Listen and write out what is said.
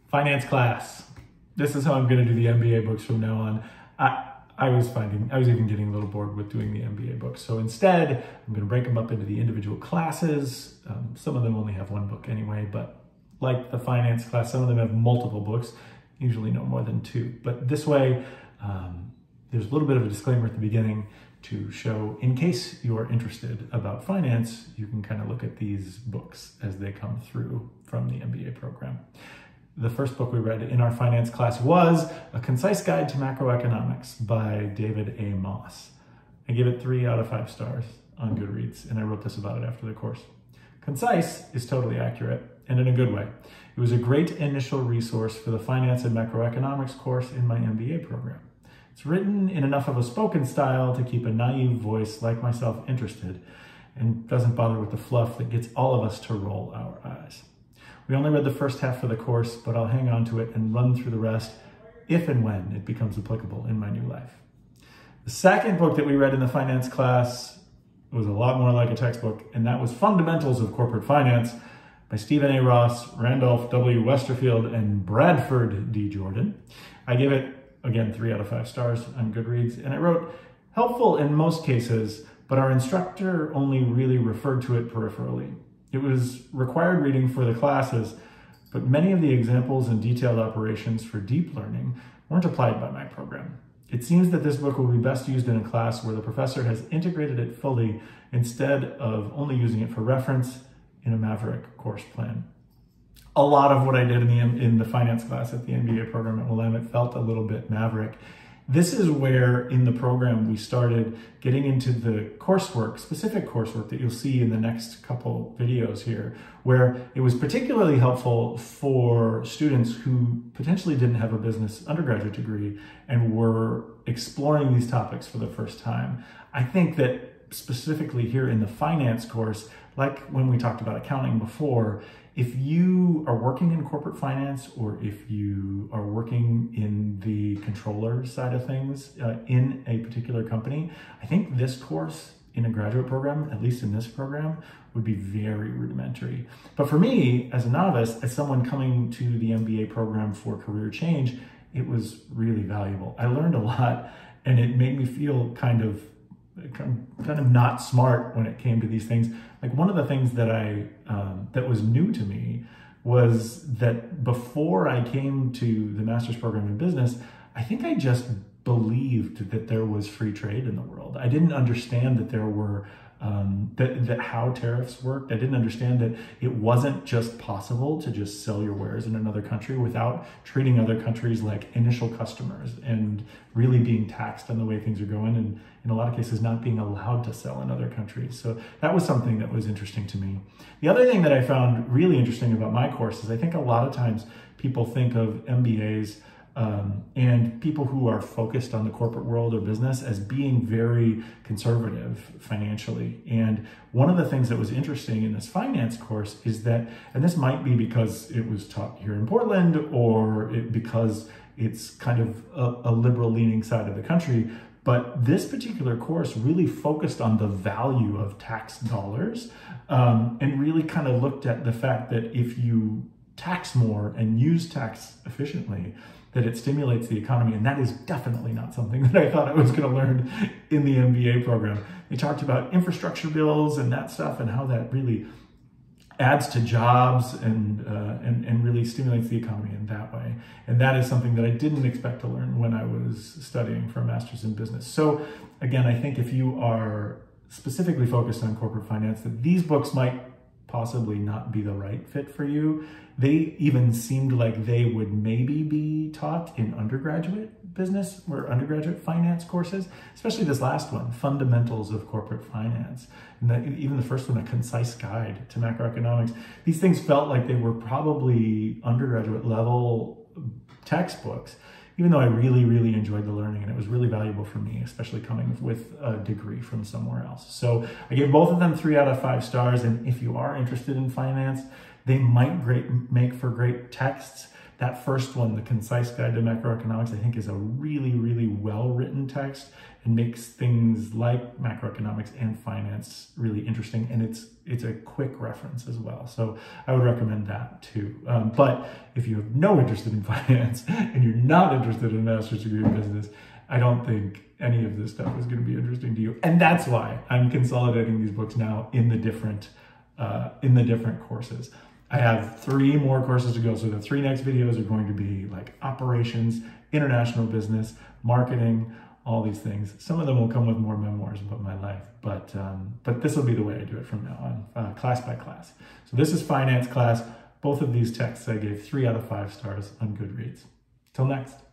Finance class. This is how I'm going to do the MBA books from now on. I was even getting a little bored with doing the MBA books. So instead, I'm going to break them up into the individual classes. Some of them only have one book anyway, but like the finance class, some of them have multiple books, usually no more than two. But this way, there's a little bit of a disclaimer at the beginning to show, in case you're interested about finance, you can kind of look at these books as they come through from the MBA program. The first book we read in our finance class was A Concise Guide to Macroeconomics by David A. Moss. I gave it 3 out of 5 stars on Goodreads, and I wrote this about it after the course. Concise is totally accurate, and in a good way. It was a great initial resource for the finance and macroeconomics course in my MBA program. It's written in enough of a spoken style to keep a naive voice like myself interested, and doesn't bother with the fluff that gets all of us to roll our eyes. We only read the first half of the course, but I'll hang on to it and run through the rest if and when it becomes applicable in my new life. The second book that we read in the finance class was a lot more like a textbook, and that was Fundamentals of Corporate Finance by Stephen A. Ross, Randolph W. Westerfield, and Bradford D. Jordan. I gave it, again, 3 out of 5 stars on Goodreads, and I wrote, helpful in most cases, but our instructor only really referred to it peripherally. It was required reading for the classes, but many of the examples and detailed operations for deep learning weren't applied by my program. It seems that this book will be best used in a class where the professor has integrated it fully instead of only using it for reference in a Maverick course plan. A lot of what I did in the finance class at the MBA program at Willamette felt a little bit Maverick. This is where in the program we started getting into the coursework, specific coursework that you'll see in the next couple videos here, where it was particularly helpful for students who potentially didn't have a business undergraduate degree and were exploring these topics for the first time. I think that specifically here in the finance course, like when we talked about accounting before, if you are working in corporate finance or if you are working in the controller side of things in a particular company, I think this course in a graduate program, at least in this program, would be very rudimentary. But for me, as a novice, as someone coming to the MBA program for career change, it was really valuable. I learned a lot, and it made me feel kind of not smart when it came to these things. Like one of the things that that was new to me was that before I came to the master's program in business, I think I just believed that there was free trade in the world. I didn't understand that there were that how tariffs worked. I didn't understand that it wasn't just possible to just sell your wares in another country without treating other countries like initial customers and really being taxed on the way things are going, and in a lot of cases not being allowed to sell in other countries. So that was something that was interesting to me. The other thing that I found really interesting about my course is I think a lot of times people think of MBAs and people who are focused on the corporate world or business as being very conservative financially. And one of the things that was interesting in this finance course is that, and this might be because it was taught here in Portland or because it's kind of a liberal leaning side of the country, but this particular course really focused on the value of tax dollars and really kind of looked at the fact that if you tax more and use tax efficiently, that it stimulates the economy. And that is definitely not something that I thought I was going to learn in the MBA program. They talked about infrastructure bills and that stuff and how that really adds to jobs and really stimulates the economy in that way. And that is something that I didn't expect to learn when I was studying for a master's in business. So again, I think if you are specifically focused on corporate finance, that these books might possibly not be the right fit for you. They even seemed like they would maybe be taught in undergraduate business or undergraduate finance courses, especially this last one, Fundamentals of Corporate Finance. And even the first one, A Concise Guide to Macroeconomics. These things felt like they were probably undergraduate level textbooks, even though I really, really enjoyed the learning and it was really valuable for me, especially coming with a degree from somewhere else. So I gave both of them 3 out of 5 stars. And if you are interested in finance, they might make for great texts. That first one, The Concise Guide to Macroeconomics, I think is a really, really well-written text and makes things like macroeconomics and finance really interesting. And it's a quick reference as well. So I would recommend that too. But if you have no interest in finance and you're not interested in a master's degree in business, I don't think any of this stuff is going to be interesting to you. And that's why I'm consolidating these books now in the different courses. I have 3 more courses to go. So the 3 next videos are going to be like operations, international business, marketing, all these things. Some of them will come with more memoirs about my life, but this will be the way I do it from now on, class by class. So this is finance class. Both of these texts I gave 3 out of 5 stars on Goodreads. Till next.